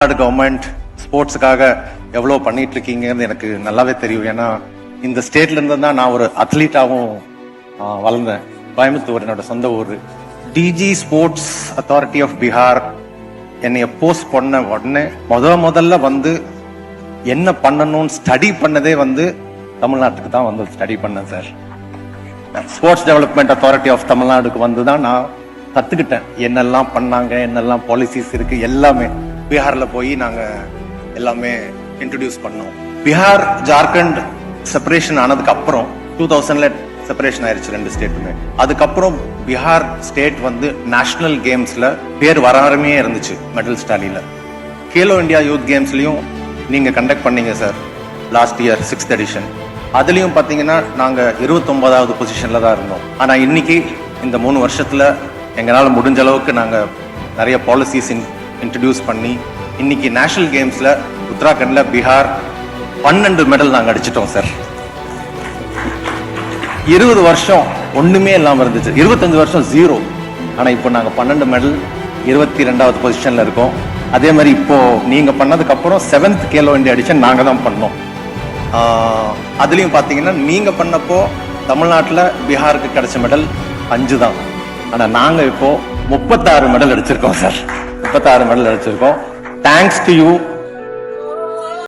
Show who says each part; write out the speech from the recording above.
Speaker 1: Government ஸ்போர்ட்ஸுக்காக எவ்வளோ பண்ணிட்டு இருக்கீங்கன்னு எனக்கு நல்லாவே தெரியும். ஏன்னா இந்த ஸ்டேட்ல இருந்து தான் நான் ஒரு அத்லீட்டாகவும் வளர்ந்தேன். கோயம்புத்தூர் என்னோட சொந்த ஊர். டிஜி ஸ்போர்ட்ஸ் அத்தாரிட்டி ஆஃப் பீகார் என்னைய போஸ்ட் பண்ண உடனே முதல்ல வந்து என்ன பண்ணணும்னு ஸ்டடி பண்ணதே வந்து தமிழ்நாட்டுக்கு தான் வந்து ஸ்டடி பண்ணேன் sir. Sports development authority of தமிழ்நாடுக்கு வந்து தான் நான் கத்துக்கிட்டேன் என்னெல்லாம் பண்ணாங்க, என்னெல்லாம் பாலிசிஸ் இருக்கு, எல்லாமே பீகார்ல போய் நாங்க எல்லாமே இன்ட்ரடியூஸ் பண்ணோம். பீகார் ஜார்க்கண்ட் செப்பரேஷன் ஆனதுக்கு அப்புறம் 2000ல செப்பரேஷன் ஆயிருச்சு ரெண்டு ஸ்டேட்டுமே. அதுக்கப்புறம் பீகார் ஸ்டேட் வந்து நேஷனல் கேம்ஸ்ல பேர் வராமே இருந்துச்சு. மெடல் ஸ்டாலில கேலோ இந்தியா யூத் கேம்ஸ்லயும் நீங்க கண்டக்ட் பண்ணீங்க sir last year 6th edition. அதுலயும் பாத்தீங்கன்னா நாங்க 29வது பொசிஷன்ல தான் இருந்தோம். ஆனா இன்னைக்கு இந்த 3 வருஷத்துல எங்களால முடிஞ்ச அளவுக்கு நாங்க நிறைய பாலிசிஸ் இன்ட்ரடியூஸ் பண்ணி இன்னைக்கு நேஷனல் கேம்ஸ்ல உத்தராகண்ட்ல பீகார் 12 மெடல் நாங்க அடிச்சிட்டோம் சார். 20 வருஷம் ஒண்ணுமே இல்லாம இருந்துச்சு, 25 வருஷம் 0. ஆனா இப்போ நாங்க 12 மெடல் 22வது பொசிஷன்ல இருக்கோம். அதே மாதிரி இப்போ நீங்க பண்ணதுக்கு அப்புறம் 7th கேலோ இந்தியா எடிஷன் நாங்க தான் பண்ணோம். அதுலயும் பாத்தீங்கன்னா நீங்க பண்ணப்போ தமிழ்நாட்டுல பீகாருக்கு கிடைச்ச மெடல் 5 தான். ஆனா நாங்க இப்போ 36 மெடல் அடிச்சிருக்கோம் சார். 36 மெடல் அடிச்சிருக்கோம். Thanks to you.